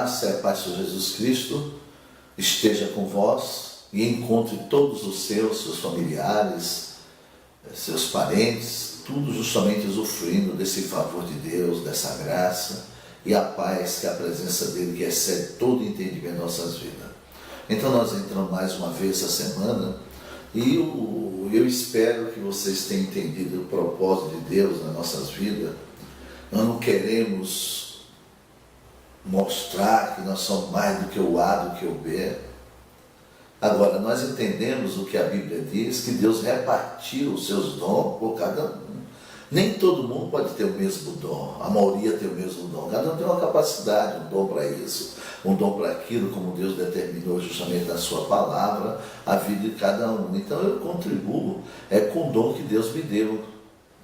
graça e a paz de Jesus Cristo esteja com vós e encontre todos os seus familiares, seus parentes, tudo justamente usufruindo desse favor de Deus, dessa graça e a paz que a presença dele, que excede todo entendimento em nossas vidas. Então nós entramos mais uma vez essa semana e eu espero que vocês tenham entendido o propósito de Deus nas nossas vidas. Nós não queremos mostrar que nós somos mais do que o A, do que o B. Agora, nós entendemos o que a Bíblia diz, que Deus repartiu os seus dons por cada um. Nem todo mundo pode ter o mesmo dom, a maioria tem o mesmo dom. Cada um tem uma capacidade, um dom para isso, um dom para aquilo, como Deus determinou justamente na sua palavra, a vida de cada um. Então eu contribuo com o dom que Deus me deu,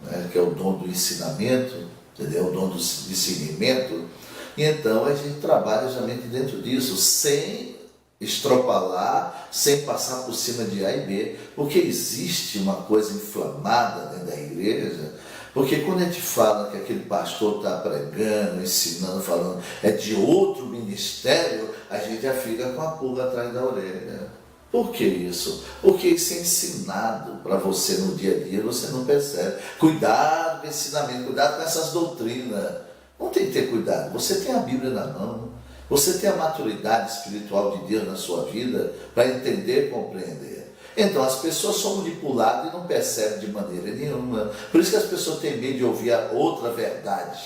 né, que é o dom do ensinamento, entendeu? O dom do discernimento. E então a gente trabalha justamente dentro disso, sem estropalar, sem passar por cima de A e B, porque existe uma coisa inflamada dentro da igreja, porque quando a gente fala que aquele pastor está pregando, ensinando, falando, é de outro ministério, a gente já fica com a pulga atrás da orelha. Por que isso? Porque isso é ensinado para você no dia a dia, você não percebe. Cuidado com o ensinamento, cuidado com essas doutrinas. Não tem que ter cuidado, você tem a Bíblia na mão, você tem a maturidade espiritual de Deus na sua vida para entender e compreender. Então as pessoas são manipuladas e não percebem de maneira nenhuma. Por isso que as pessoas têm medo de ouvir a outra verdade.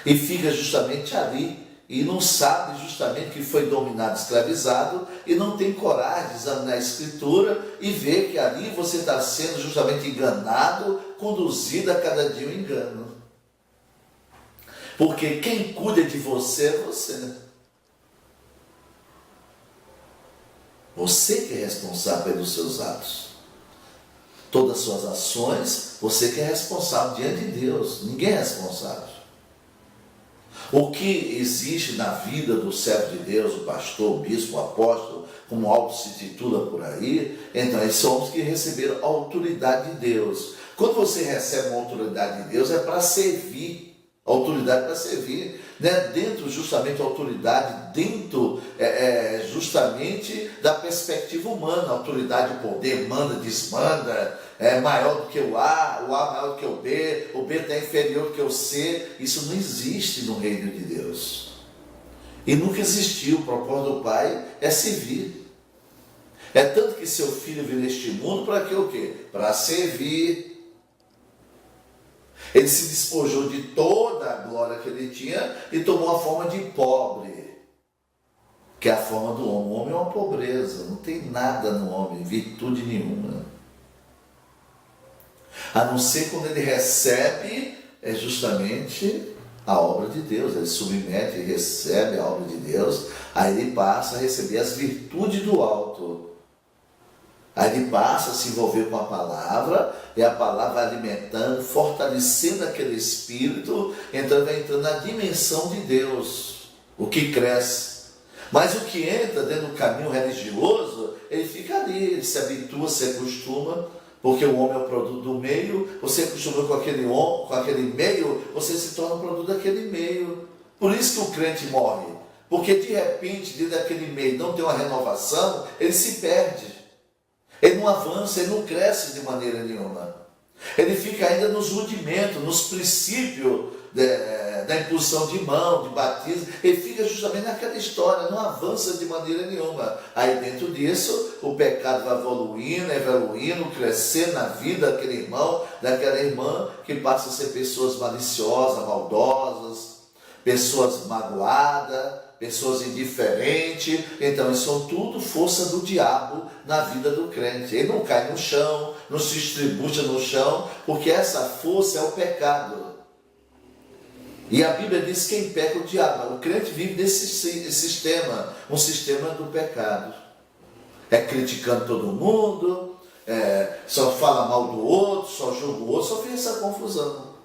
E fica justamente ali. E não sabe justamente que foi dominado, escravizado, e não tem coragem de examinar a Escritura e ver que ali você está sendo justamente enganado, conduzido a cada dia um engano. Porque quem cuida de você é você. Você que é responsável pelos seus atos. Todas as suas ações, você que é responsável diante de Deus. Ninguém é responsável. O que existe na vida do servo de Deus, o pastor, o bispo, o apóstolo, como algo se titula por aí, então esses são homens que receberam a autoridade de Deus. Quando você recebe uma autoridade de Deus, é para servir. A autoridade para servir, né? Dentro justamente a autoridade, dentro justamente da perspectiva humana. A autoridade, o poder, manda, desmanda, é maior do que o A maior do que o B está inferior do que o C. Isso não existe no reino de Deus. E nunca existiu. O propósito do Pai é servir. É tanto que seu filho veio neste mundo para que o quê? Para servir. Ele se despojou de toda a glória que ele tinha e tomou a forma de pobre, que é a forma do homem. O homem é uma pobreza, não tem nada no homem, virtude nenhuma. A não ser quando ele recebe, é justamente a obra de Deus. Ele submete e recebe a obra de Deus, aí ele passa a receber as virtudes do alto. Aí ele passa a se envolver com a palavra, e a palavra vai alimentando, fortalecendo aquele espírito, então vai entrando na dimensão de Deus, o que cresce. Mas o que entra dentro do caminho religioso, ele fica ali, ele se habitua, se acostuma, porque o homem é o produto do meio, você acostuma com aquele meio, você se torna o produto daquele meio. Por isso que o crente morre, porque de repente, dentro daquele meio, não tem uma renovação, ele se perde. Ele não avança, ele não cresce de maneira nenhuma. Ele fica ainda nos rudimentos, nos princípios da imposição de mão, de batismo. Ele fica justamente naquela história, não avança de maneira nenhuma. Aí dentro disso, o pecado vai evoluindo, crescendo na vida daquele irmão, daquela irmã, que passa a ser pessoas maliciosas, maldosas, pessoas magoadas, pessoas indiferentes. Então isso são tudo força do diabo na vida do crente. Ele não cai no chão, não se distribui no chão, porque essa força é o pecado. E a Bíblia diz que quem peca é o diabo. O crente vive nesse sistema, um sistema do pecado. É criticando todo mundo, só fala mal do outro, só julga o outro, só faz essa confusão.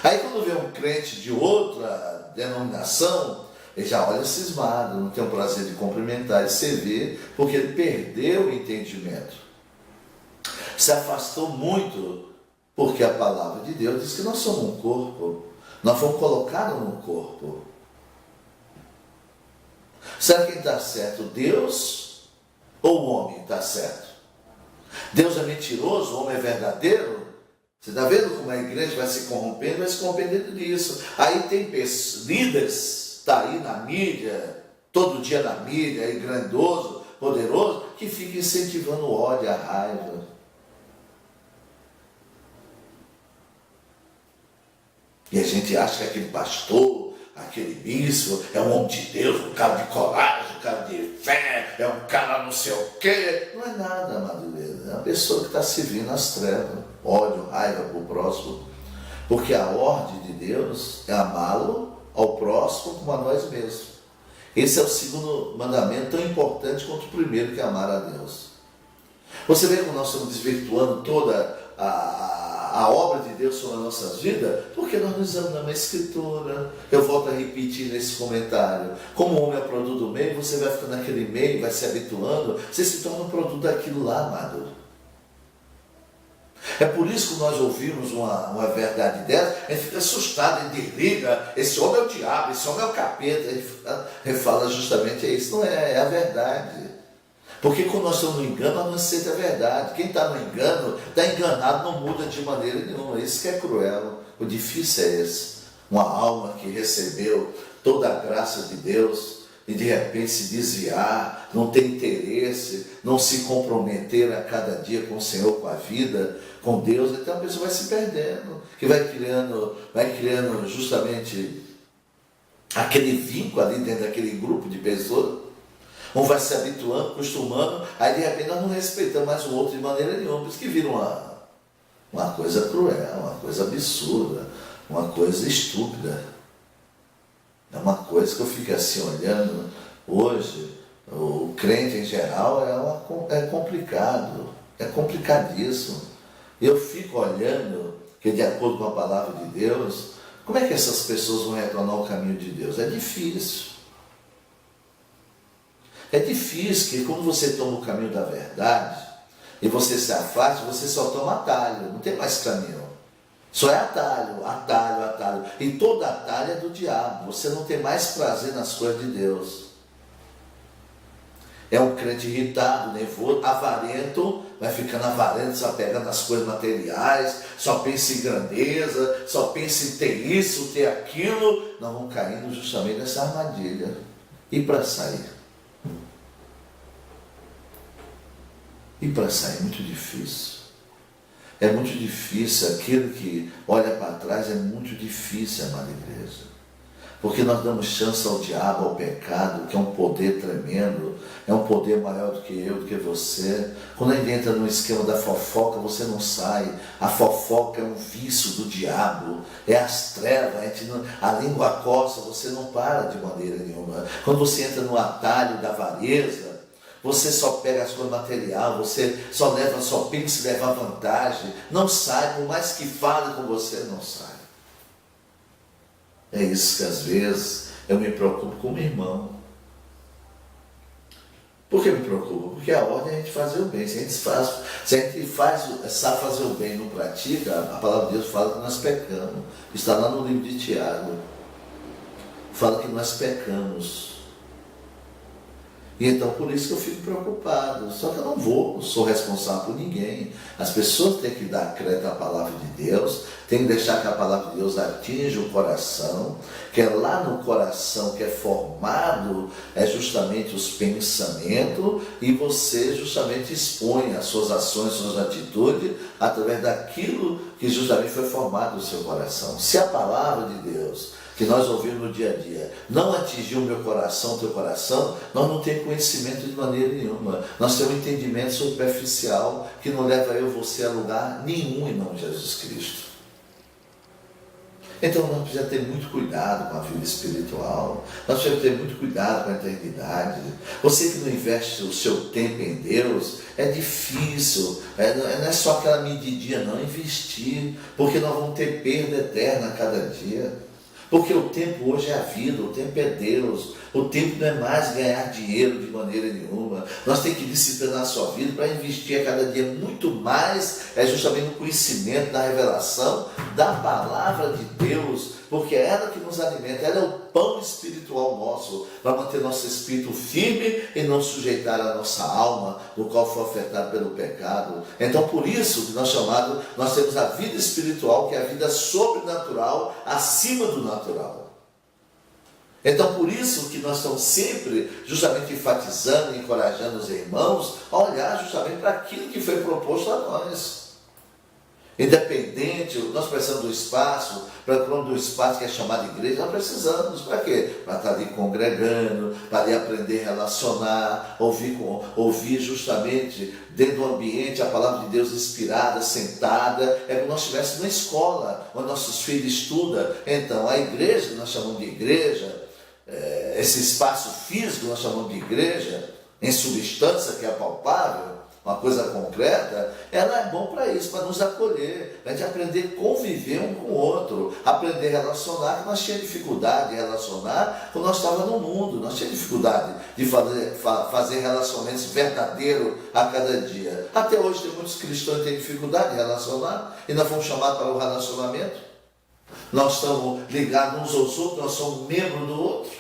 Aí quando vê um crente de outra denominação, ele já olha cismado, não tem o prazer de cumprimentar e servir, porque ele perdeu o entendimento. Se afastou muito, porque a palavra de Deus diz que nós somos um corpo. Nós fomos colocados no corpo. Será que quem está certo? Deus ou o homem está certo? Deus é mentiroso, o homem é verdadeiro? Você está vendo como a igreja vai se corrompendo disso. Aí tem líderes, está aí na mídia, todo dia na mídia, aí grandoso, poderoso, que fica incentivando o ódio, a raiva. E a gente acha que aquele pastor, aquele bispo, é um homem de Deus, um cara de coragem, um cara de fé, é um cara não sei o quê. Não é nada, amado Deus. É uma pessoa que está servindo as trevas, ódio, raiva para o próximo. Porque a ordem de Deus é amá-lo ao próximo como a nós mesmos. Esse é o segundo mandamento, tão importante quanto o primeiro, que é amar a Deus. Você vê como nós estamos desvirtuando toda a obra de Deus sobre as nossas vidas? Porque nós não examinamos a Escritura. Eu volto a repetir nesse comentário. Como o homem é produto do meio, você vai ficando naquele meio, vai se habituando, você se torna um produto daquilo lá, amado. É por isso que nós ouvimos uma verdade dessa, a gente fica assustado, a gente desliga, esse homem é o diabo, esse homem é o capeta. Ele fala justamente isso, não é a verdade. Porque quando nós estamos no engano, nós não aceitamos a verdade. Quem está no engano, está enganado, não muda de maneira nenhuma. Isso que é cruel. O difícil é esse. Uma alma que recebeu toda a graça de Deus e de repente se desviar, não ter interesse, não se comprometer a cada dia com o Senhor, com a vida, com Deus, então a pessoa vai se perdendo, que vai criando justamente aquele vínculo ali dentro daquele grupo de pessoas. Um vai se habituando, acostumando, aí de repente nós não respeitamos mais o outro de maneira nenhuma, por isso que vira uma coisa cruel, uma coisa absurda, uma coisa estúpida. É uma coisa que eu fico assim olhando hoje, o crente em geral é complicado, é complicadíssimo. Eu fico olhando que de acordo com a palavra de Deus, como é que essas pessoas vão retornar ao caminho de Deus? É difícil. É difícil, que quando você toma o caminho da verdade e você se afasta, você só toma atalho, não tem mais caminho. Só é atalho, atalho, atalho. E todo atalho é do diabo. Você não tem mais prazer nas coisas de Deus. É um crente irritado, nervoso, avarento, vai ficando avarento, só pega nas coisas materiais, só pensa em grandeza, só pensa em ter isso, ter aquilo. Nós vamos caindo justamente nessa armadilha. E para sair? E para sair é muito difícil. É muito difícil, aquilo que olha para trás é muito difícil, amada igreja. Porque nós damos chance ao diabo, ao pecado, que é um poder tremendo, é um poder maior do que eu, do que você. Quando a gente entra no esquema da fofoca, você não sai. A fofoca é um vício do diabo, é as trevas, a língua coça, você não para de maneira nenhuma. Quando você entra no atalho da avareza, você só pega as coisas materiais, você só pensa em levar vantagem, não sai, por mais que fale com você, não sai. É isso que às vezes eu me preocupo com o meu irmão. Por que me preocupo? Porque a ordem é a gente fazer o bem. Se a gente sabe fazer o bem e não pratica, a palavra de Deus fala que nós pecamos. Está lá no livro de Tiago. Fala que nós pecamos. E então por isso que eu fico preocupado. Só que eu não sou responsável por ninguém. As pessoas têm que dar crédito à palavra de Deus, têm que deixar que a palavra de Deus atinja o coração, que é lá no coração que é formado justamente os pensamentos, e você justamente expõe as suas ações, suas atitudes, através daquilo que justamente foi formado no seu coração. Se a palavra de Deus que nós ouvimos no dia a dia não atingiu o meu coração, o teu coração, nós não temos conhecimento de maneira nenhuma. Nós temos um entendimento superficial que não leva eu e você a lugar nenhum em nome de Jesus Cristo. Então nós precisamos ter muito cuidado com a vida espiritual, nós precisamos ter muito cuidado com a eternidade. Você que não investe o seu tempo em Deus, é difícil, não é só aquela medidinha não, investir, porque nós vamos ter perda eterna a cada dia. Porque o tempo hoje é a vida, o tempo é Deus, O tempo não é mais ganhar dinheiro de maneira nenhuma. Nós temos que disciplinar a sua vida para investir a cada dia muito mais, justamente no conhecimento, na revelação da palavra de Deus, porque é ela que nos alimenta, ela é o pão espiritual nosso, para manter nosso espírito firme e não sujeitar a nossa alma, no qual foi afetado pelo pecado. Então, por isso que nós temos a vida espiritual, que é a vida sobrenatural, acima do natural. Então, por isso que nós estamos sempre justamente enfatizando e encorajando os irmãos a olhar justamente para aquilo que foi proposto a nós. Independente, nós precisamos do espaço, do espaço que é chamado igreja, nós precisamos. Para quê? Para estar ali congregando, para ali aprender a relacionar, ouvir justamente dentro do ambiente a palavra de Deus inspirada, sentada. É como nós estivéssemos na escola, onde nossos filhos estudam. Então, a igreja, que nós chamamos de igreja, esse espaço físico que nós chamamos de igreja, em substância que é palpável, uma coisa concreta, ela é bom para isso, para nos acolher, para a gente aprender a conviver um com o outro, aprender a relacionar, que nós tínhamos dificuldade de relacionar quando nós estávamos no mundo, nós tínhamos dificuldade de fazer relacionamentos verdadeiros a cada dia. Até hoje tem muitos cristãos que têm dificuldade de relacionar, e nós fomos chamados para o relacionamento. Nós estamos ligados uns aos outros, nós somos membros do outro.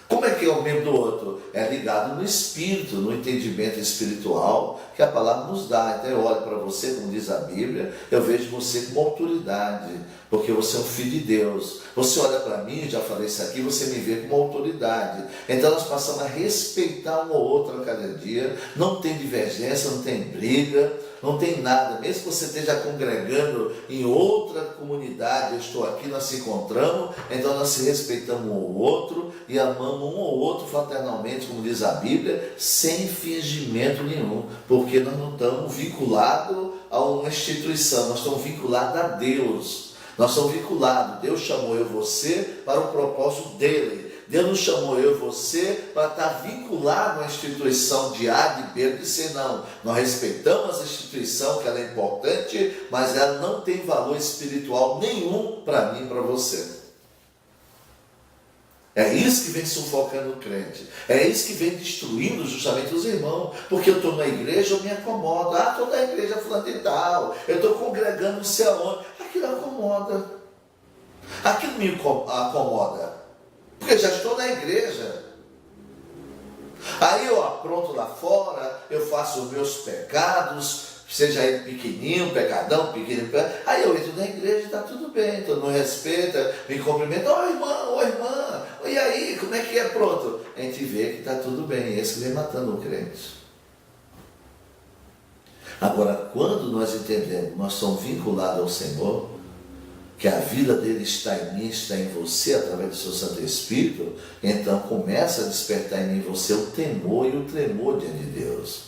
Como é que é o membro do outro? É ligado no espírito, no entendimento espiritual que a palavra nos dá. Então eu olho para você, como diz a Bíblia, eu vejo você como autoridade, porque você é um filho de Deus. Você olha para mim, já falei isso aqui, você me vê como autoridade. Então nós passamos a respeitar um ao outro a cada dia, não tem divergência, não tem briga, não tem nada. Mesmo que você esteja congregando em outra comunidade, eu estou aqui, nós se encontramos, então nós se respeitamos um ao outro e amamos um ao outro fraternalmente, como diz a Bíblia, sem fingimento nenhum, porque nós não estamos vinculados a uma instituição, nós estamos vinculados a Deus. Nós somos vinculados. Deus chamou eu e você para o propósito dele. Deus nos chamou eu e você para estar vinculado a uma instituição de A, de B, de C, não. Nós respeitamos a instituição, que ela é importante, mas ela não tem valor espiritual nenhum para mim e para você. É isso que vem sufocando o crente. É isso que vem destruindo justamente os irmãos. Porque eu estou na igreja, eu me acomodo. Ah, estou na igreja fulano de tal. Eu estou congregando não sei aonde. Aquilo acomoda. Aquilo me acomoda. Porque eu já estou na igreja. Aí eu apronto lá fora, eu faço os meus pecados, seja ele pequenininho, pecadão, pequenininho, aí eu entro na igreja e está tudo bem, todo mundo respeita, me cumprimenta, ô irmã, e aí, como é que é? Pronto, a gente vê que está tudo bem, esse que vem matando o crente. Agora, quando nós entendemos, nós somos vinculados ao Senhor, que a vida dele está em mim, está em você, através do seu Santo Espírito, então começa a despertar em mim e você o temor e o tremor diante de Deus.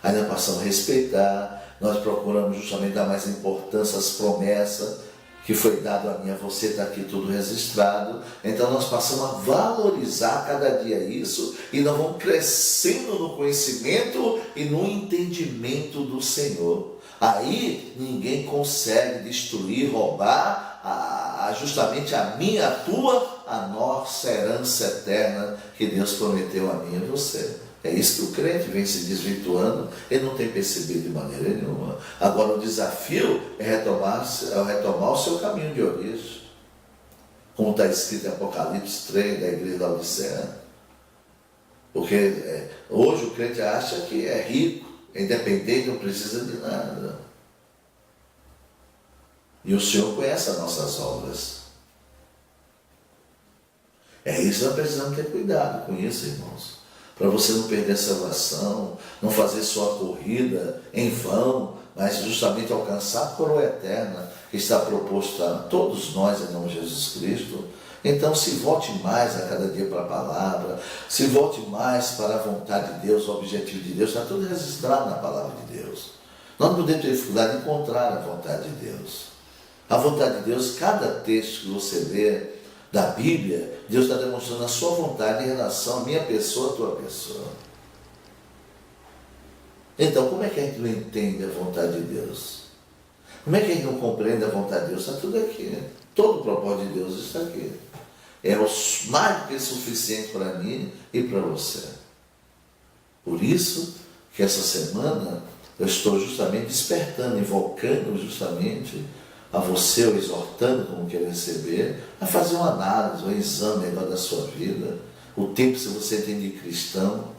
Aí nós passamos a respeitar, nós procuramos justamente dar mais importância às promessas que foi dado a mim, a você, está aqui tudo registrado. Então nós passamos a valorizar cada dia isso e nós vamos crescendo no conhecimento e no entendimento do Senhor. Aí ninguém consegue destruir, roubar justamente a minha, a tua, a nossa herança eterna que Deus prometeu a mim e a você. É isso que o crente vem se desvirtuando, ele não tem percebido de maneira nenhuma. Agora o desafio é retomar o seu caminho de origem. Como está escrito em Apocalipse 3, da igreja da Odisseia. Porque hoje o crente acha que é rico, é independente, não precisa de nada. E o Senhor conhece as nossas obras. É isso que nós precisamos ter cuidado com isso, irmãos. Para você não perder a salvação, não fazer sua corrida em vão, mas justamente alcançar a coroa eterna que está proposta a todos nós em nome de Jesus Cristo. Então se volte mais a cada dia para a palavra, se volte mais para a vontade de Deus, o objetivo de Deus, está tudo registrado na palavra de Deus. Nós não podemos ter dificuldade de encontrar a vontade de Deus. A vontade de Deus, cada texto que você lê da Bíblia, Deus está demonstrando a sua vontade em relação à minha pessoa, à tua pessoa. Então, como é que a gente não entende a vontade de Deus? Como é que a gente não compreende a vontade de Deus? Está tudo aqui. Todo o propósito de Deus está aqui. é o mais do que suficiente para mim e para você. Por isso que essa semana eu estou justamente despertando, invocando justamente a você, ou exortando, como quer receber, a fazer uma análise, um exame melhor da sua vida, o tempo se você tem de cristão.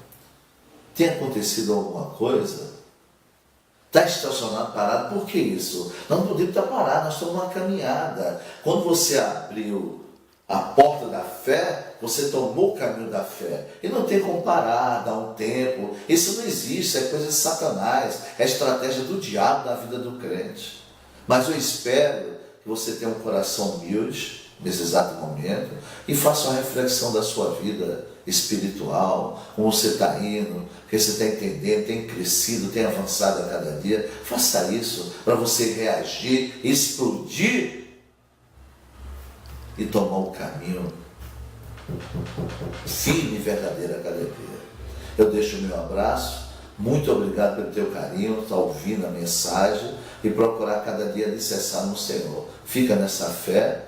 Tem acontecido alguma coisa? Está estacionado, parado, por que isso? Não podemos estar parados, nós estamos numa caminhada. Quando você abriu a porta da fé, você tomou o caminho da fé. E não tem como parar, dar um tempo. Isso não existe, é coisa de Satanás, é estratégia do diabo na vida do crente. Mas eu espero que você tenha um coração humilde nesse exato momento e faça uma reflexão da sua vida espiritual, como você está indo, o que você está entendendo, tem crescido, tem avançado a cada dia. Faça isso para você reagir, explodir e tomar um caminho firme e verdadeiro a cada dia. Eu deixo o meu abraço, muito obrigado pelo teu carinho, estar ouvindo a mensagem e procurar cada dia alicerçar no Senhor. Fica nessa fé.